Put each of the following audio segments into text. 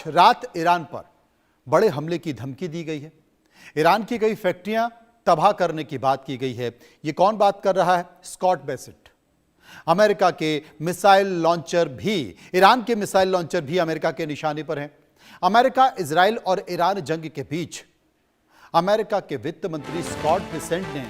आज रात ईरान पर बड़े हमले की धमकी दी गई है। ईरान की कई फैक्ट्रियां तबाह करने की बात की गई है। ये कौन बात कर रहा है? Scott Bessent. अमेरिका के मिसाइल लॉन्चर भी, ईरान के मिसाइल लॉन्चर भी अमेरिका के निशाने पर हैं। अमेरिका, इजराइल और ईरान जंग के बीच अमेरिका के वित्त मंत्री स्कॉट बेसेंट ने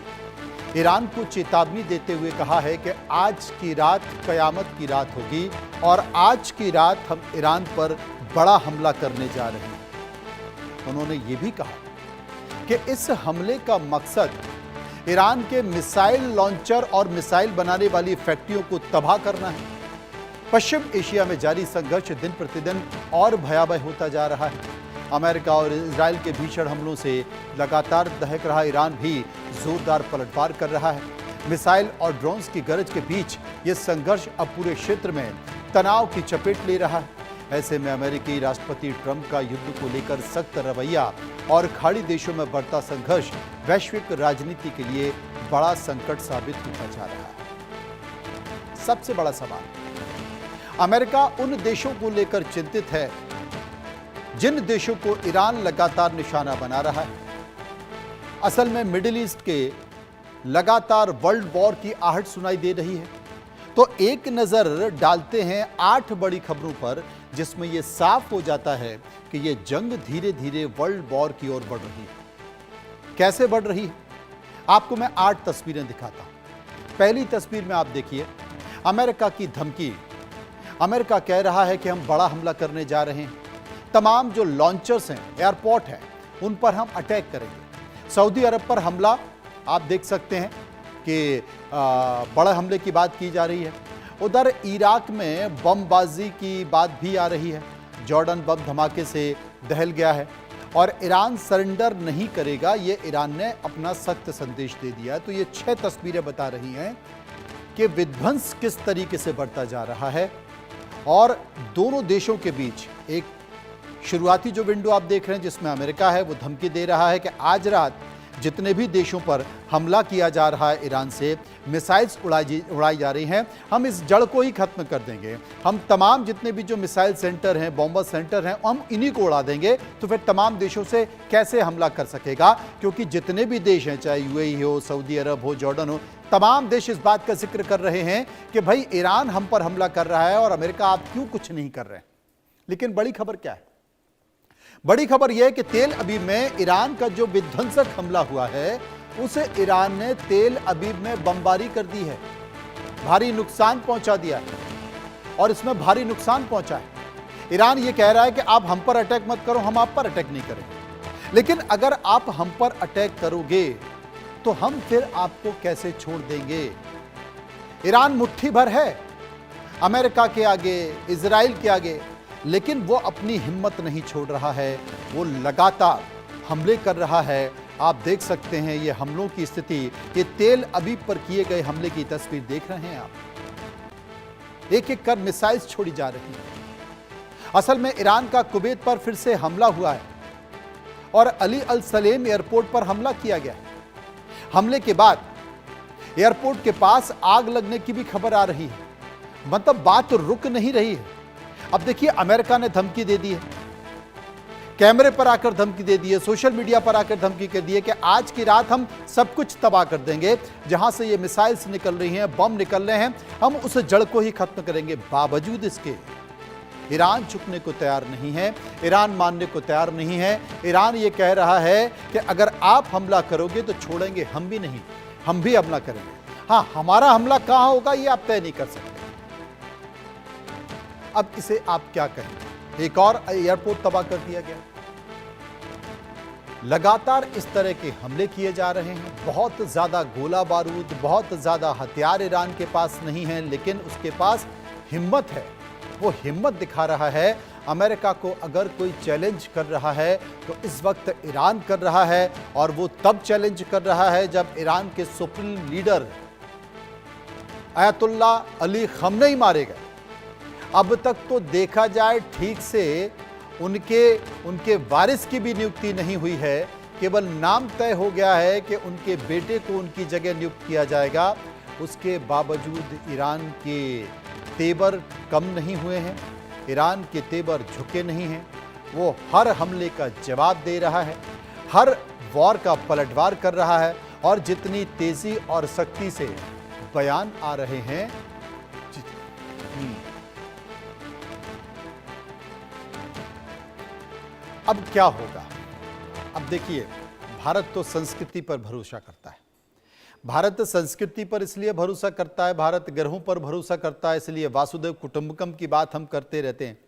ईरान को चेतावनी देते हुए कहा है कि आज की रात कयामत की रात होगी और आज की रात हम ईरान पर बड़ा हमला करने जा रहे हैं। उन्होंने ये भी कहा कि इस हमले का मकसद ईरान के मिसाइल लॉन्चर और मिसाइल बनाने वाली फैक्ट्रियों को तबाह करना है। पश्चिम एशिया में जारी संघर्ष दिन प्रतिदिन और भयावह होता जा रहा है। अमेरिका और इजराइल के भीषण हमलों से लगातार दहक रहा ईरान भी जोरदार पलटवार कर रहा है। मिसाइल और ड्रोन्स की गरज के बीच यह संघर्ष अब पूरे क्षेत्र में तनाव की चपेट ले रहा है। ऐसे में अमेरिकी राष्ट्रपति ट्रंप का युद्ध को लेकर सख्त रवैया और खाड़ी देशों में बढ़ता संघर्ष वैश्विक राजनीति के लिए बड़ा संकट साबित होता जा रहा है। सबसे बड़ा सवाल, अमेरिका उन देशों को लेकर चिंतित है जिन देशों को ईरान लगातार निशाना बना रहा है। असल में मिडिल ईस्ट के लगातार वर्ल्ड वॉर की आहट सुनाई दे रही है। तो एक नजर डालते हैं 8 बड़ी खबरों पर, जिसमें यह साफ हो जाता है कि यह जंग धीरे धीरे वर्ल्ड वॉर की ओर बढ़ रही है। कैसे बढ़ रही है? आपको मैं 8 तस्वीरें दिखाता हूं। पहली तस्वीर में आप देखिए अमेरिका की धमकी। अमेरिका कह रहा है कि हम बड़ा हमला करने जा रहे हैं। तमाम जो लॉन्चर्स हैं, एयरपोर्ट हैं, उन पर हम अटैक करेंगे। सऊदी अरब पर हमला, आप देख सकते हैं कि बड़े हमले की बात की जा रही है। उधर इराक में बमबाजी की बात भी आ रही है। जॉर्डन बम धमाके से दहल गया है और ईरान सरेंडर नहीं करेगा, ये ईरान ने अपना सख्त संदेश दे दिया है। तो ये 6 तस्वीरें बता रही हैं कि विध्वंस किस तरीके से बढ़ता जा रहा है और दोनों देशों के बीच एक शुरुआती जो विंडो आप देख रहे हैं जिसमें अमेरिका है, वो धमकी दे रहा है कि आज रात जितने भी देशों पर हमला किया जा रहा है, ईरान से मिसाइल्स उड़ाई जा रही हैं, हम इस जड़ को ही खत्म कर देंगे। हम तमाम जितने भी जो मिसाइल सेंटर हैं, बॉम्बर सेंटर हैं, हम इन्हीं को उड़ा देंगे। तो फिर तमाम देशों से कैसे हमला कर सकेगा? क्योंकि जितने भी देश हैं, चाहे यूएई हो, सऊदी अरब हो, जॉर्डन हो, तमाम देश इस बात का जिक्र कर रहे हैं कि भाई ईरान हम पर हमला कर रहा है और अमेरिका आप क्यों कुछ नहीं कर रहे हैं। लेकिन बड़ी खबर क्या है? बड़ी खबर यह है कि तेल अवीव में ईरान का जो विध्वंसक हमला हुआ है, उसे ईरान ने तेल अवीव में बमबारी कर दी है, भारी नुकसान पहुंचा दिया है और इसमें भारी नुकसान पहुंचा है। ईरान यह कह रहा है कि आप हम पर अटैक मत करो, हम आप पर अटैक नहीं करेंगे। लेकिन अगर आप हम पर अटैक करोगे तो हम फिर आपको कैसे छोड़ देंगे? ईरान मुट्ठी भर है अमेरिका के आगे, इजराइल के आगे, लेकिन वो अपनी हिम्मत नहीं छोड़ रहा है। वो लगातार हमले कर रहा है। आप देख सकते हैं ये हमलों की स्थिति, ये तेल अवीव पर किए गए हमले की तस्वीर देख रहे हैं आप। एक एक कर मिसाइल्स छोड़ी जा रही हैं। असल में ईरान का कुवैत पर फिर से हमला हुआ है और अली अल सलेम एयरपोर्ट पर हमला किया गया। हमले के बाद एयरपोर्ट के पास आग लगने की भी खबर आ रही है। मतलब बात रुक नहीं रही है। अब देखिए अमेरिका ने धमकी दे दी है, कैमरे पर आकर धमकी दे दी है, सोशल मीडिया पर आकर धमकी कर दी है कि आज की रात हम सब कुछ तबाह कर देंगे। जहां से ये मिसाइल्स निकल रही हैं, बम निकल रहे हैं, हम उस जड़ को ही खत्म करेंगे। बावजूद इसके ईरान झुकने को तैयार नहीं है, ईरान मानने को तैयार नहीं है। ईरान ये कह रहा है कि अगर आप हमला करोगे तो छोड़ेंगे हम भी नहीं, हम भी हमला करेंगे। हाँ, हमारा हमला कहां होगा ये आप तय नहीं कर सकते। अब इसे आप क्या कहें? एक और एयरपोर्ट तबाह कर दिया गया। लगातार इस तरह के हमले किए जा रहे हैं। बहुत ज्यादा गोला बारूद, बहुत ज्यादा हथियार ईरान के पास नहीं है, लेकिन उसके पास हिम्मत है। वो हिम्मत दिखा रहा है। अमेरिका को अगर कोई चैलेंज कर रहा है तो इस वक्त ईरान कर रहा है, और वो तब चैलेंज कर रहा है जब ईरान के सुप्रीम लीडर अयतुल्ला अली खमनेई मारे गए। अब तक तो देखा जाए ठीक से उनके वारिस की भी नियुक्ति नहीं हुई है। केवल नाम तय हो गया है कि उनके बेटे को उनकी जगह नियुक्त किया जाएगा। उसके बावजूद ईरान के तेवर कम नहीं हुए हैं, ईरान के तेवर झुके नहीं हैं। वो हर हमले का जवाब दे रहा है, हर वॉर का पलटवार कर रहा है और जितनी तेजी और सख्ती से बयान आ रहे हैं अब क्या होगा। अब देखिए, भारत तो संस्कृति पर भरोसा करता है। भारत संस्कृति पर इसलिए भरोसा करता है, भारत ग्रहों पर भरोसा करता है, इसलिए वासुदेव कुटुंबकम की बात हम करते रहते हैं।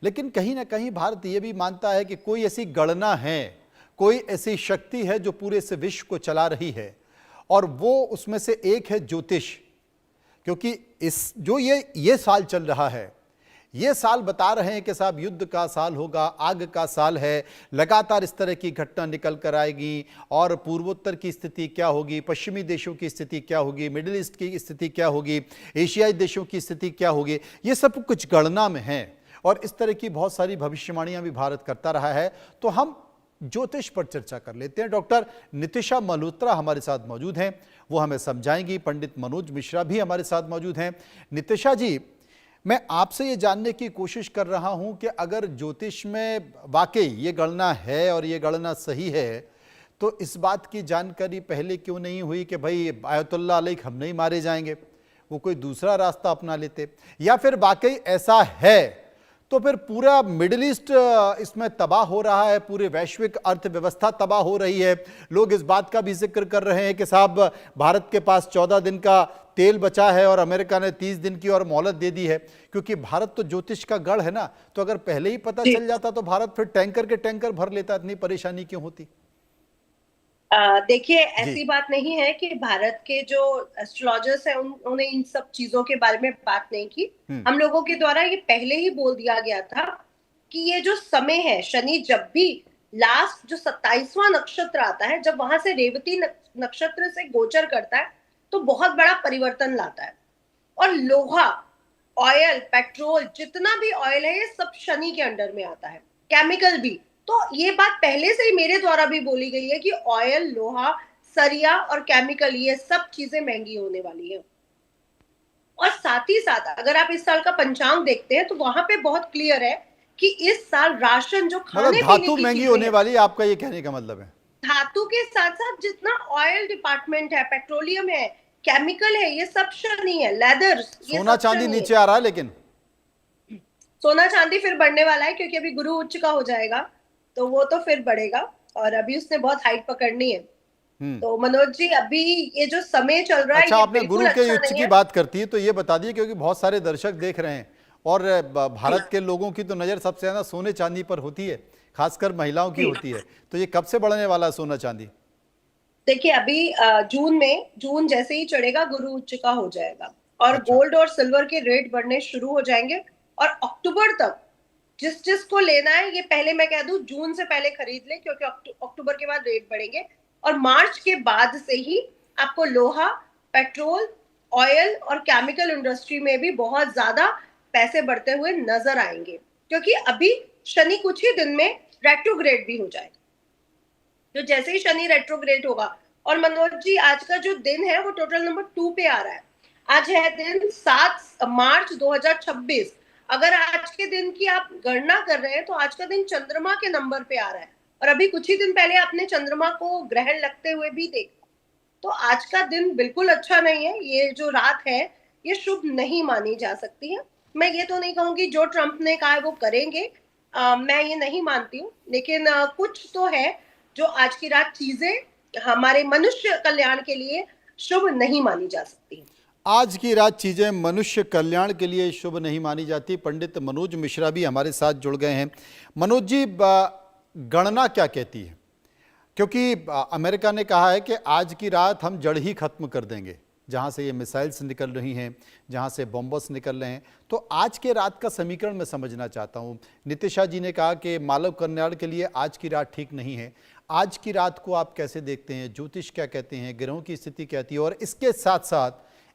लेकिन कहीं ना कहीं भारत ये भी मानता है कि कोई ऐसी गणना है, कोई ऐसी शक्ति है जो पूरे से विश्व को चला रही है, और वो उसमें से एक है ज्योतिष। क्योंकि इस जो ये साल चल रहा है, ये साल बता रहे हैं कि साहब युद्ध का साल होगा, आग का साल है, लगातार इस तरह की घटना निकल कर आएगी, और पूर्वोत्तर की स्थिति क्या होगी, पश्चिमी देशों की स्थिति क्या होगी, मिडिल ईस्ट की स्थिति क्या होगी, एशियाई देशों की स्थिति क्या होगी, ये सब कुछ गणना में है। और इस तरह की बहुत सारी भविष्यवाणियां भी भारत करता रहा है। तो हम ज्योतिष पर चर्चा कर लेते हैं। डॉक्टर नितिशा मल्होत्रा हमारे साथ मौजूद हैं, वो हमें समझाएंगी। पंडित मनोज मिश्रा भी हमारे साथ मौजूद हैं। नितिशा जी, मैं आपसे ये जानने की कोशिश कर रहा हूं कि अगर ज्योतिष में वाकई ये गणना है और ये गणना सही है, तो इस बात की जानकारी पहले क्यों नहीं हुई कि भाई आयतुल्लाह अली खamenei मारे जाएंगे, वो कोई दूसरा रास्ता अपना लेते? या फिर वाकई ऐसा है तो फिर पूरा मिडिल ईस्ट इसमें तबाह हो रहा है, पूरे वैश्विक अर्थव्यवस्था तबाह हो रही है। लोग इस बात का भी जिक्र कर रहे हैं कि साहब भारत के पास 14 दिन का तेल बचा है और अमेरिका ने 30 दिन की और मोहलत दे दी है, क्योंकि भारत तो ज्योतिष का गढ़ है ना। तो अगर पहले ही पता चल जाता तो भारत फिर टैंकर के टैंकर भर लेता, इतनी परेशानी क्यों होती? देखिए, ऐसी बात नहीं है कि भारत के जो एस्ट्रोलॉजर्स हैं उन्होंने इन सब चीजों के बारे में बात नहीं की। हम लोगों के द्वारा ये पहले ही बोल दिया गया था कि ये जो समय है, शनि जब भी लास्ट जो 27वां नक्षत्र आता है, जब वहां से रेवती नक्षत्र से गोचर करता है, तो बहुत बड़ा परिवर्तन लाता है। और लोहा, ऑयल, पेट्रोल, जितना भी ऑयल है, ये सब शनि के अंडर में आता है, केमिकल भी। तो ये बात पहले से ही मेरे द्वारा भी बोली गई है कि ऑयल, लोहा, सरिया और केमिकल, ये सब चीजें महंगी होने वाली है। और साथ ही साथ अगर आप इस साल का पंचांग देखते हैं तो वहां पे बहुत क्लियर है कि इस साल राशन जो खाने धातु महंगी होने वाली है, आपका ये कहने का मतलब है? धातु के साथ साथ जितना ऑयल डिपार्टमेंट है, पेट्रोलियम है, केमिकल है, ये सब शनि है, लेदर, सोना चांदी नीचे आ रहा है। लेकिन सोना चांदी फिर बढ़ने वाला है, क्योंकि अभी गुरु उच्च का हो जाएगा, तो वो तो फिर बढ़ेगा, और अभी उसने बहुत हाइट पकड़नी है। तो मनोज जी, अभी ये जो समय चल रहा है, अच्छा, आपने गुरु के उच्च की बात करती है तो ये बता दिए, क्योंकि बहुत सारे दर्शक देख रहे हैं और भारत के लोगों की तो नजर सबसे ज्यादा सोने चांदी पर होती है, खासकर महिलाओं की होती है। तो ये कब से बढ़ने वाला है सोना चांदी? देखिए, अभी जून जैसे ही चढ़ेगा, गुरु उच्च का हो जाएगा और गोल्ड और सिल्वर के रेट बढ़ने शुरू हो जाएंगे। और अक्टूबर तक जिस जिसको लेना है, ये पहले मैं कह दूं, जून से पहले खरीद ले, क्योंकि अक्टूबर के बाद रेट बढ़ेंगे। और मार्च के बाद से ही आपको लोहा, पेट्रोल, ऑयल और केमिकल इंडस्ट्री में भी बहुत ज्यादा पैसे बढ़ते हुए नजर आएंगे, क्योंकि अभी शनि कुछ ही दिन में रेट्रोग्रेड भी हो जाएगा। तो जैसे ही शनि रेट्रोग्रेड होगा, और मनोज जी, आज का जो दिन है वो टोटल नंबर 2 पे आ रहा है। आज है दिन 7 मार्च 2026। अगर आज के दिन की आप गणना कर रहे हैं तो आज का दिन चंद्रमा के नंबर पे आ रहा है, और अभी कुछ ही दिन पहले आपने चंद्रमा को ग्रहण लगते हुए भी देखा। तो आज का दिन बिल्कुल अच्छा नहीं है। ये जो रात है, ये शुभ नहीं मानी जा सकती है। मैं ये तो नहीं कहूंगी जो ट्रंप ने कहा है वो करेंगे, मैं ये नहीं मानती हूँ, लेकिन कुछ तो है जो आज की रात चीजें हमारे मनुष्य कल्याण के लिए शुभ नहीं मानी जा सकती। आज की रात चीजें मनुष्य कल्याण के लिए शुभ नहीं मानी जाती। पंडित मनोज मिश्रा भी हमारे साथ जुड़ गए हैं। मनोज जी, गणना क्या कहती है? क्योंकि अमेरिका ने कहा है कि आज की रात हम जड़ ही खत्म कर देंगे, जहां से ये मिसाइल्स निकल रही हैं, जहां से बॉम्बर्स निकल रहे हैं। तो आज के रात का समीकरण मैं समझना चाहता हूं। नितिशा जी ने कहा कि मानव कल्याण के लिए आज की रात ठीक नहीं है। आज की रात को आप कैसे देखते हैं? ज्योतिष क्या कहते हैं? ग्रहों की स्थिति कहती है? और इसके साथ साथ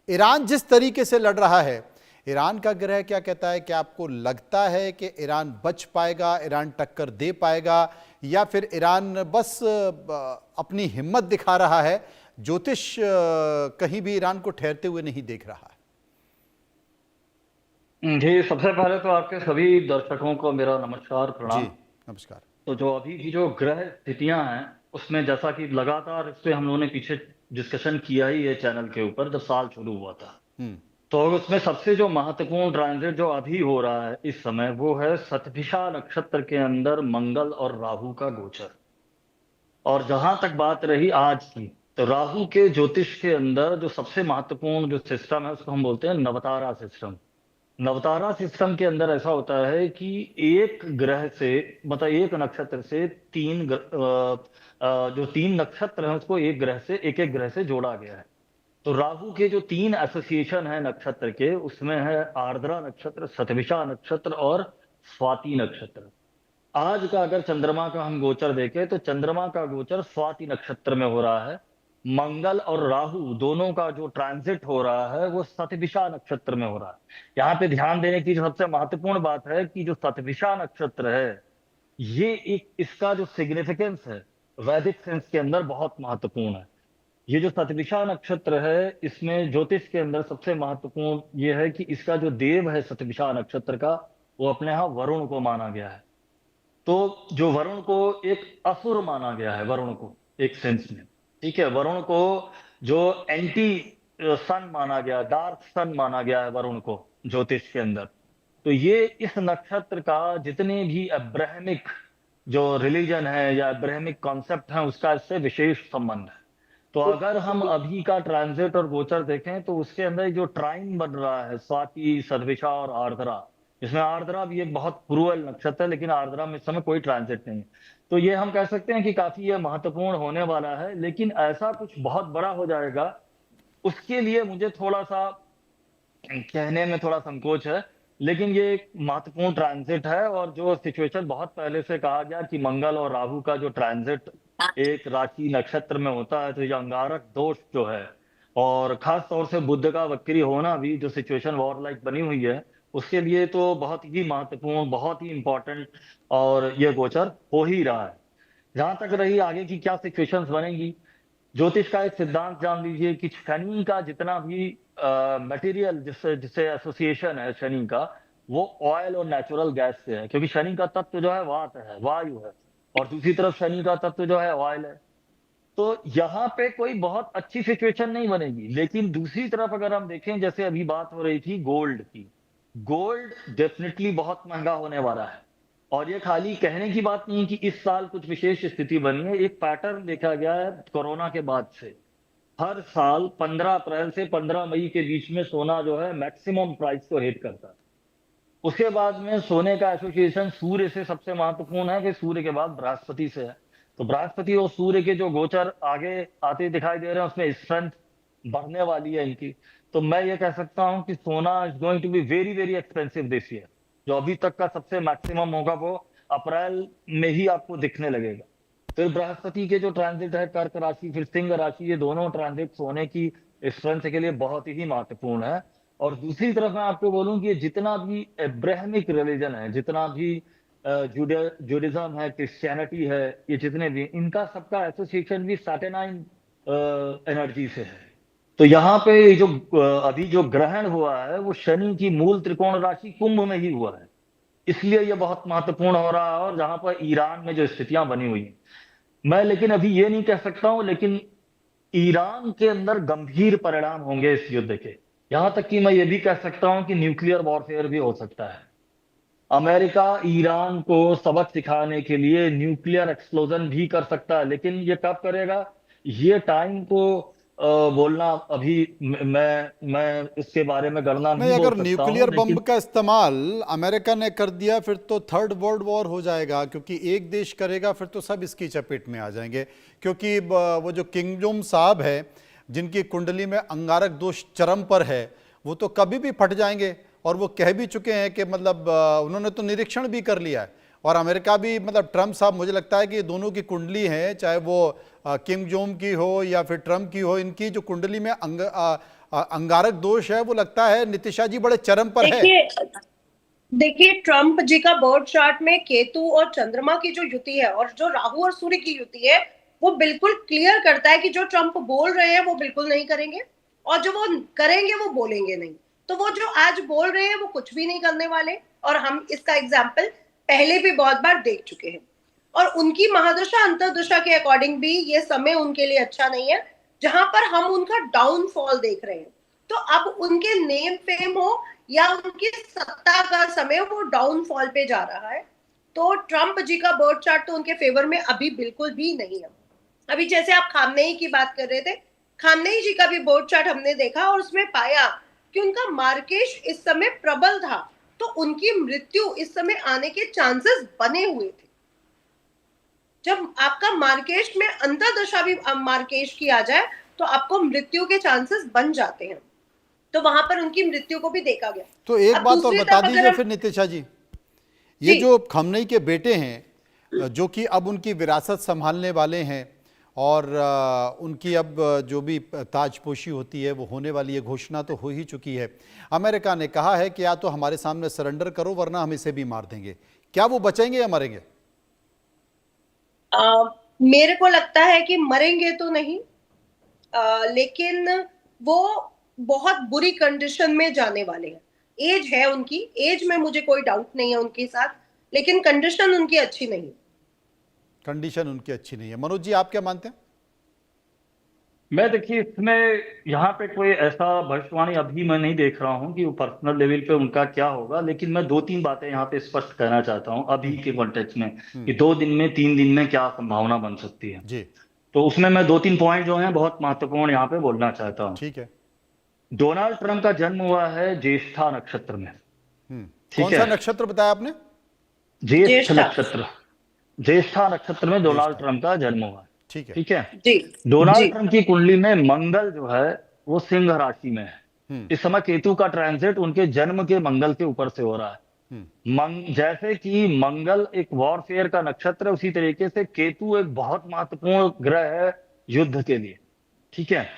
ईरान जिस तरीके से लड़ रहा है, ईरान का ग्रह क्या कहता है? क्या आपको लगता है कि ईरान बच पाएगा, ईरान टक्कर दे पाएगा, या फिर ईरान बस अपनी हिम्मत दिखा रहा है? ज्योतिष कहीं भी ईरान को ठहरते हुए नहीं देख रहा है। जी, सबसे पहले तो आपके सभी दर्शकों को मेरा नमस्कार, जी, प्रणाम। नमस्कार। तो जो अभी की जो ग्रह स्थितियां हैं, उसमें जैसा कि लगातार इस पे हम लोगों ने पीछे डिस्कशन किया ही है चैनल के ऊपर, जब साल शुरू हुआ था। हुँ, तो उसमें सबसे जो महत्वपूर्ण ट्रांजिट जो अभी हो रहा है इस समय, वो है शतभिषा नक्षत्र के अंदर मंगल और राहु का गोचर। और जहां तक बात रही आज की, तो राहु के ज्योतिष के अंदर जो सबसे महत्वपूर्ण जो सिस्टम है, उसको हम बोलते हैं नवतारा सिस्टम। नवतारा सिस्टम के अंदर ऐसा होता है कि एक ग्रह से, मतलब एक नक्षत्र से जो तीन नक्षत्र हैं उसको एक एक ग्रह से जोड़ा गया है। तो राहु के जो तीन एसोसिएशन है नक्षत्र के, उसमें है आर्द्रा नक्षत्र, शतभिषा नक्षत्र और स्वाति नक्षत्र। आज का अगर चंद्रमा का हम गोचर देखें, तो चंद्रमा का गोचर स्वाति नक्षत्र में हो रहा है। मंगल और राहु दोनों का जो ट्रांजिट हो रहा है वो शतभिषा नक्षत्र में हो रहा है। यहाँ पे ध्यान देने की जो सबसे महत्वपूर्ण बात है कि जो शतभिषा नक्षत्र है, ये एक इसका जो सिग्निफिकेंस है वैदिक सेंस के अंदर बहुत महत्वपूर्ण है। ये जो शतभिषा नक्षत्र है, इसमें ज्योतिष के अंदर सबसे महत्वपूर्ण ये है कि इसका जो देव है शतभिषा नक्षत्र का, वो अपने यहाँ वरुण को माना गया है। तो जो वरुण को एक असुर माना गया है, वरुण को एक सेंस में, ठीक है, वरुण को जो एंटी सन माना गया, डार्क सन माना गया है वरुण को ज्योतिष के अंदर। तो ये इस नक्षत्र का जितने भी अब्राहमिक जो रिलीजन है या अब्राहमिक कॉन्सेप्ट है, उसका इससे विशेष संबंध है। तो अगर हम अभी का ट्रांजिट और गोचर देखें, तो उसके अंदर जो ट्राइन बन रहा है स्वाति, सदविषा और आर्द्रा, इसमें आर्द्रा भी एक बहुत क्रूअल नक्षत्र है, लेकिन आर्द्रा में इस समय कोई ट्रांजिट नहीं है। तो ये हम कह सकते हैं कि काफी ये महत्वपूर्ण होने वाला है, लेकिन ऐसा कुछ बहुत बड़ा हो जाएगा उसके लिए मुझे थोड़ा सा कहने में थोड़ा संकोच है। लेकिन ये एक महत्वपूर्ण ट्रांजिट है, और जो सिचुएशन बहुत पहले से कहा गया कि मंगल और राहु का जो ट्रांजिट एक राशि नक्षत्र में होता है, तो ये अंगारक दोष जो है, और खास तौर से बुध का वक्री होना भी, जो सिचुएशन वॉर लाइक बनी हुई है, उसके लिए तो बहुत ही महत्वपूर्ण, बहुत ही इंपॉर्टेंट, और ये गोचर हो ही रहा है। जहां तक रही आगे की क्या सिचुएशंस बनेंगी, ज्योतिष का एक सिद्धांत जान लीजिए कि शनि का जितना भी मटेरियल जिससे जिससे एसोसिएशन है शनि का, वो ऑयल और नेचुरल गैस से है, क्योंकि शनि का तत्व जो है वात है, वायु है, और दूसरी तरफ शनि का तत्व जो है ऑयल है। तो यहाँ पे कोई बहुत अच्छी सिचुएशन नहीं बनेगी। लेकिन दूसरी तरफ अगर हम देखें, जैसे अभी बात हो रही थी गोल्ड की, गोल्ड डेफिनेटली बहुत महंगा होने वाला है। और ये खाली कहने की बात नहीं है कि इस साल कुछ विशेष स्थिति बनी है, एक पैटर्न देखा गया है कोरोना के बाद से। हर साल 15 अप्रैल से 15 मई के बीच में सोना जो है मैक्सिमम प्राइस को हिट करता है। उसके बाद में सोने का एसोसिएशन सूर्य से सबसे महत्वपूर्ण है, कि सूर्य के बाद बृहस्पति से है। तो बृहस्पति और सूर्य के जो गोचर आगे आते दिखाई दे रहे हैं, उसमें स्ट्रेंथ बढ़ने वाली है इनकी। तो मैं ये कह सकता हूं कि सोना is going to be very very expensive this year. जो अभी तक का सबसे मैक्सिमम होगा वो अप्रैल में ही आपको दिखने लगेगा। फिर बृहस्पति के जो ट्रांजिट है कर्क राशि, फिर सिंह राशि, ये दोनों ट्रांजिट सोने की स्ट्रेंथ के लिए बहुत ही महत्वपूर्ण है। और दूसरी तरफ मैं आपको बोलूं कि जितना भी अब्राहमिक रिलीजन है, जितना भी जुडिज्म है, क्रिश्चियनिटी है, ये जितने भी, इनका सबका एसोसिएशन भी सैटरनाइन एनर्जी से है। तो यहाँ पे जो अभी जो ग्रहण हुआ है, वो शनि की मूल त्रिकोण राशि कुंभ में ही हुआ है, इसलिए ये बहुत महत्वपूर्ण हो रहा है। और जहां पर ईरान में जो स्थितियां बनी हुई हैं, मैं लेकिन अभी ये नहीं कह सकता हूं, लेकिन ईरान के अंदर गंभीर परिणाम होंगे इस युद्ध के। यहां तक कि मैं ये भी कह सकता हूं कि न्यूक्लियर वॉरफेयर भी हो सकता है। अमेरिका ईरान को सबक सिखाने के लिए न्यूक्लियर एक्सप्लोजन भी कर सकता है, लेकिन ये कब करेगा, ये टाइम को बोलना अभी मैं इसके बारे में गणना नहीं, नहीं बोल अगर सकता हूं, न्यूक्लियर बम लेकिन का इस्तेमाल अमेरिका ने कर दिया फिर तो थर्ड वर्ल्ड वॉर हो जाएगा, क्योंकि एक देश करेगा फिर तो सब इसकी चपेट में आ जाएंगे। क्योंकि वो जो किंग जोम साहब है, जिनकी कुंडली में अंगारक दोष चरम पर है, वो तो कभी भी फट जाएंगे। और वो कह भी चुके हैं कि मतलब उन्होंने तो निरीक्षण भी कर लिया है। और अमेरिका भी, मतलब ट्रम्प साहब, मुझे लगता है कि दोनों की कुंडली है, चाहे वो किम जोम की हो या फिर ट्रम्प की हो, इनकी जो कुंडली में अंगारक दोष है, वो लगता है नितिशा जी बड़े चरम पर है। देखिए ट्रम्प जी का बर्थ चार्ट में केतु और चंद्रमा की जो युति है, और जो राहु और सूर्य की युति है, वो बिल्कुल क्लियर करता है कि जो ट्रम्प बोल रहे हैं वो बिल्कुल नहीं करेंगे, और जो वो करेंगे वो बोलेंगे नहीं। तो वो जो आज बोल रहे हैं वो कुछ भी नहीं करने वाले, और हम इसका एग्जाम्पल पहले भी बहुत बार देख चुके हैं। और उनकी महादशा अंतर्दशा के अकॉर्डिंग भी ये समय उनके लिए अच्छा नहीं है, जहां पर हम उनका डाउनफॉल देख रहे हैं। तो अब उनके नेम फेम हो या उनकी सत्ता का समय, वो डाउनफॉल पे जा रहा है। तो ट्रंप जी का बर्थ चार्ट तो उनके फेवर में अभी बिल्कुल भी नहीं है। अभी जैसे आप खामनेई की बात कर रहे थे, खामनेई जी का भी बर्थ चार्ट हमने देखा और उसमें पाया कि उनका मार्केश इस समय प्रबल था, तो उनकी मृत्यु इस समय आने के चांसेस बने हुए थे। जब आपका मार्केश में अंतर्दशा भी मार्केश की आ जाए तो आपको मृत्यु के चांसेस बन जाते हैं, तो वहां पर उनकी मृत्यु को भी देखा गया। तो एक अब बात और दूसरी बता तरफ दीजिए अगर हम- फिर नितिशा जी, ये जी। जो खमनई के बेटे हैं जो कि अब उनकी विरासत संभालने वाले हैं और उनकी अब जो भी ताजपोशी होती है वो होने वाली है, घोषणा तो हो ही चुकी है। अमेरिका ने कहा है कि या तो हमारे सामने सरेंडर करो वरना हम इसे भी मार देंगे। क्या वो बचेंगे या मरेंगे? मेरे को लगता है कि मरेंगे तो नहीं, लेकिन वो बहुत बुरी कंडीशन में जाने वाले हैं। एज है उनकी, एज में मुझे कोई डाउट नहीं है उनके साथ, लेकिन कंडीशन उनकी अच्छी नहीं है। कंडीशन उनकी अच्छी नहीं है। मनोज जी, आप क्या मानते हैं? मैं देखिए इसमें यहाँ पे कोई ऐसा भविष्यवाणी अभी मैं नहीं देख रहा हूँ कि वो पर्सनल लेवल पे उनका क्या होगा, लेकिन मैं दो तीन बातें यहाँ पे स्पष्ट करना चाहता हूँ अभी के कॉन्टेक्स्ट में कि 2 दिन में 3 दिन में क्या संभावना बन सकती है। जी, तो उसमें मैं 2-3 पॉइंट जो हैं बहुत महत्वपूर्ण यहाँ पे बोलना चाहता हूँ। ठीक है। डोनाल्ड ट्रंप का जन्म हुआ है ज्येष्ठा नक्षत्र में। ठीक कौन सा है, नक्षत्र बताया आपने? ज्येष्ठ ज्येष्ठा। नक्षत्र, ज्येष्ठा नक्षत्र में डोनाल्ड ट्रंप का जन्म हुआ है। ठीक है। ठीक है, जी डोनाल्ड जी ट्रंप की कुंडली में मंगल जो है वो सिंह राशि में है। इस समय केतु का ट्रांजिट उनके जन्म के मंगल के ऊपर से हो रहा है। जैसे कि मंगल एक वॉरफेयर का नक्षत्र है, उसी तरीके से केतु एक बहुत महत्वपूर्ण ग्रह है युद्ध के लिए। ठीक है,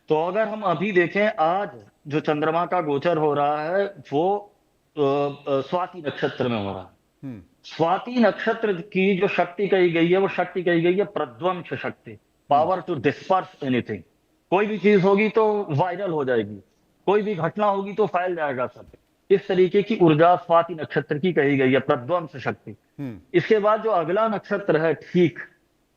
तो अगर हम अभी देखें आज जो चंद्रमा का गोचर हो रहा है वो स्वाति नक्षत्र में हो रहा है। स्वाति नक्षत्र की जो शक्ति कही गई है वो शक्ति कही गई है प्रध्वंस शक्ति, पावर टू डिस्पर्स एनीथिंग। कोई भी चीज होगी तो वायरल हो जाएगी, कोई भी घटना होगी तो फैल जाएगा सब। इस तरीके की ऊर्जा स्वाति नक्षत्र की कही गई है, प्रध्वंस शक्ति। इसके बाद जो अगला नक्षत्र है, ठीक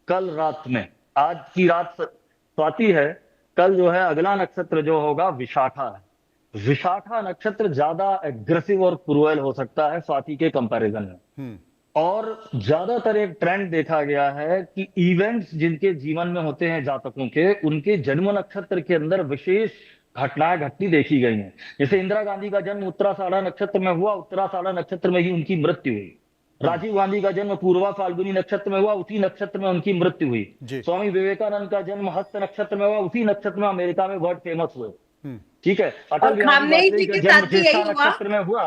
कल रात में, आज की रात स्वाति है, कल जो है अगला नक्षत्र जो होगा विशाखा है। विशाखा नक्षत्र ज्यादा एग्रेसिव और क्रूएल हो सकता है स्वाति के कंपैरिजन में। और ज्यादातर एक ट्रेंड देखा गया है कि इवेंट्स जिनके जीवन में होते हैं जातकों के, उनके जन्म नक्षत्र के अंदर विशेष घटनाएं घटती देखी गई हैं। जैसे इंदिरा गांधी का जन्म उत्तराषाढ़ा नक्षत्र में हुआ, उत्तराषाढ़ा नक्षत्र में ही उनकी मृत्यु हुई। राजीव गांधी का जन्म पूर्वा फाल्गुनी नक्षत्र में हुआ, उसी नक्षत्र में उनकी मृत्यु हुई। स्वामी विवेकानंद का जन्म हस्त नक्षत्र में हुआ, उसी नक्षत्र में अमेरिका में वर्ल्ड फेमस हुए। ठीक है, अटल बिहारी वाजपेयी का जन्म ज्येष्ठा नक्षत्र में हुआ,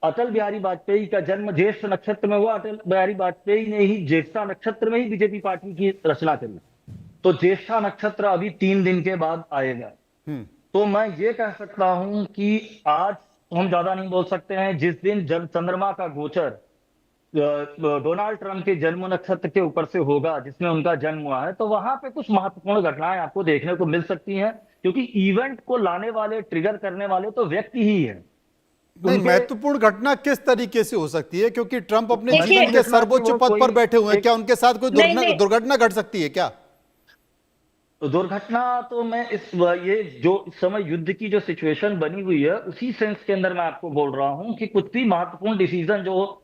अटल बिहारी वाजपेयी का जन्म ज्येष्ठ नक्षत्र में हुआ। अटल बिहारी वाजपेयी ने ही ज्येष्ठा नक्षत्र में ही बीजेपी पार्टी की रचना करी। तो ज्येष्ठा नक्षत्र अभी 3 दिन के बाद आएगा। तो मैं ये कह सकता हूं कि आज हम ज्यादा नहीं बोल सकते हैं। जिस दिन चंद्रमा का गोचर डोनाल्ड ट्रंप के जन्म नक्षत्र के ऊपर से होगा जिसमें उनका जन्म हुआ है, तो वहां पे कुछ महत्वपूर्ण घटनाएं आपको देखने को मिल सकती हैं, क्योंकि इवेंट को लाने वाले, ट्रिगर करने वाले तो व्यक्ति ही है। नहीं, महत्वपूर्ण घटना किस तरीके से हो सकती है? क्योंकि ट्रंप अपने जीवन के सर्वोच्च पद पर बैठे हुए हैं, क्या उनके साथ कोई दुर्घटना घट सकती है क्या? दुर्घटना तो मैं ये जो इस समय युद्ध की जो सिचुएशन बनी हुई है उसी सेंस के अंदर मैं आपको बोल रहा हूं कि कुछ भी महत्वपूर्ण डिसीजन जो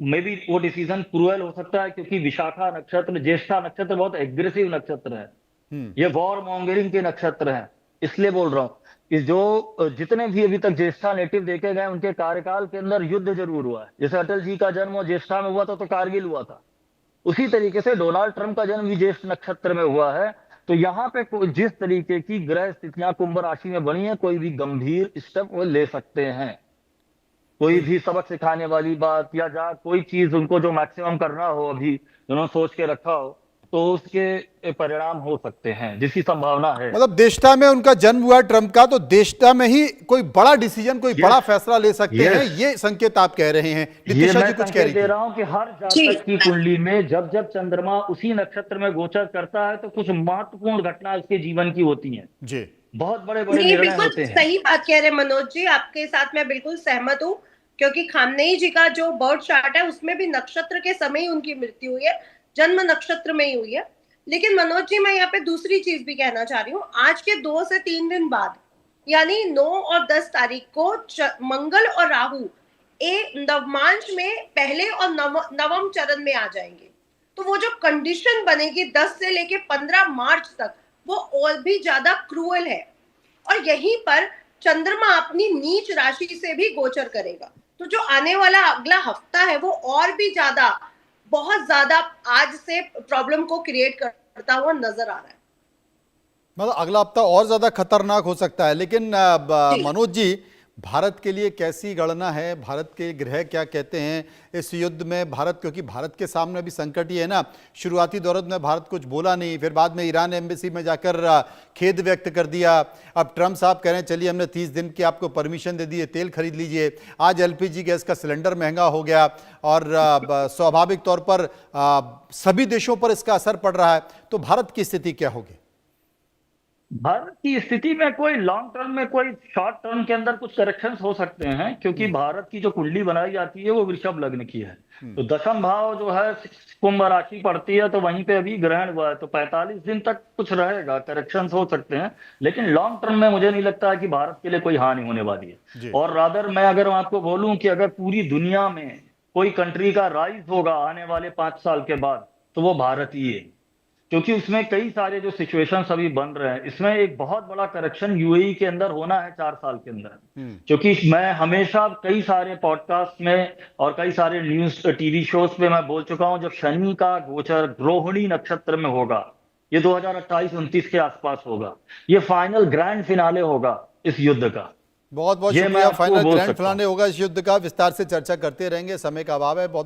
मे बी वो डिसीजन क्रूएल हो सकता है, क्योंकि विशाखा नक्षत्र, ज्येष्ठा नक्षत्र बहुत एग्रेसिव नक्षत्र है। ये वॉर मॉन्गरिंग के नक्षत्र हैं, इसलिए बोल रहा हूं कि जो जितने भी अभी तक ज्येष्ठा नेटिव देखे गए उनके कार्यकाल के अंदर युद्ध जरूर हुआ है। जैसे अटल जी का जन्म ज्येष्ठा में हुआ था तो कारगिल हुआ था, उसी तरीके से डोनाल्ड ट्रंप का जन्म भी ज्येष्ठ नक्षत्र में हुआ है। तो यहाँ पे जिस तरीके की ग्रह स्थितियां कुंभ राशि में बनी है, कोई भी गंभीर स्टेप वो ले सकते हैं। कोई भी सबक सिखाने वाली बात या कोई चीज उनको जो मैक्सिमम करना हो, अभी उन्होंने सोच के रखा हो, तो उसके परिणाम हो सकते हैं, जिसकी संभावना है। मतलब देशता में उनका जन्म हुआ ट्रंप का, तो देशता में ही कोई बड़ा डिसीजन, कोई बड़ा फैसला ले सकते हैं, ये संकेत आप कह रहे हैं। नितिशा जी कुछ कह रही थी। दे रहा हूं कि हर जातक की कुंडली में जब जब चंद्रमा उसी नक्षत्र में गोचर करता है तो कुछ महत्वपूर्ण घटना उसके जीवन की होती हैं। जी, बहुत बड़े बड़े नहीं, निर्णय बिल्कुल होते हैं। सही बात कह रहे हैं मनोज जी, आपके साथ मैं बिल्कुल सहमत हूँ, क्योंकि खामनेई जी का जो बर्थ चार्ट है उसमें भी नक्षत्र के समय ही उनकी मृत्यु हुई है, जन्म नक्षत्र में ही हुई है। लेकिन मनोज जी, मैं यहाँ पे दूसरी चीज भी कहना चाह रही हूँ। आज के 2 से 3 दिन बाद, यानी 9 और 10 तारीख को मंगल और राहु नवमांश में पहले और नवम चरण में आ जाएंगे। तो वो जो कंडीशन बनेगी 10 से लेके 15 मार्च तक, वो और भी ज्यादा क्रूअल है। और यहीं पर चंद्रमा अपनी नीच राशि से भी गोचर करेगा। तो जो आने वाला अगला हफ्ता है वो और भी ज्यादा, बहुत ज्यादा आज से प्रॉब्लम को क्रिएट करता हुआ नजर आ रहा है। मतलब अगला हफ्ता और ज्यादा खतरनाक हो सकता है। लेकिन जी। मनोज जी, भारत के लिए कैसी गणना है? भारत के ग्रह क्या कहते हैं इस युद्ध में? भारत, क्योंकि भारत के सामने अभी संकट ही है ना। शुरुआती दौर में भारत कुछ बोला नहीं, फिर बाद में ईरान एम्बेसी में जाकर खेद व्यक्त कर दिया। अब ट्रम्प साहब कह रहे हैं चलिए हमने 30 दिन की आपको परमिशन दे दी है, तेल खरीद लीजिए। आज एलपीजी गैस का सिलेंडर महंगा हो गया और स्वाभाविक तौर पर सभी देशों पर इसका असर पड़ रहा है। तो भारत की स्थिति क्या होगी? भारत की स्थिति में कोई लॉन्ग टर्म में, कोई शॉर्ट टर्म के अंदर कुछ करेक्शंस हो सकते हैं, क्योंकि भारत की जो कुंडली बनाई जाती है वो वृषभ लग्न की है। तो दशम भाव जो है कुंभ राशि पड़ती है, तो वहीं पे अभी ग्रहण हुआ है, तो 45 दिन तक कुछ रहेगा, करेक्शंस हो सकते हैं। लेकिन लॉन्ग टर्म में मुझे नहीं लगता है कि भारत के लिए कोई हानि होने वाली है। और रादर मैं अगर आपको बोलूं कि अगर पूरी दुनिया में कोई कंट्री का राइज होगा आने वाले 5 साल के बाद, तो वो भारत ही है, क्योंकि उसमें कई सारे जो सिचुएशंस अभी बन रहे हैं, इसमें एक बहुत बड़ा करेक्शन यूएई के अंदर होना है 4 साल के अंदर। क्योंकि मैं हमेशा कई सारे पॉडकास्ट में और कई सारे न्यूज टीवी शोज पे मैं बोल चुका हूं, जब शनि का गोचर रोहिणी नक्षत्र में होगा, ये 2028-29 के आसपास होगा, ये फाइनल ग्रैंड फिनाले होगा इस युद्ध का। बहुत बहुत ये मैं शुक्रिया। आपको फाइनल बोल ग्रैंड सकता हूं। फिनाले होगा इस युद्ध का। विस्तार से चर्चा करते रहेंगे, समय का अभाव है। बहुत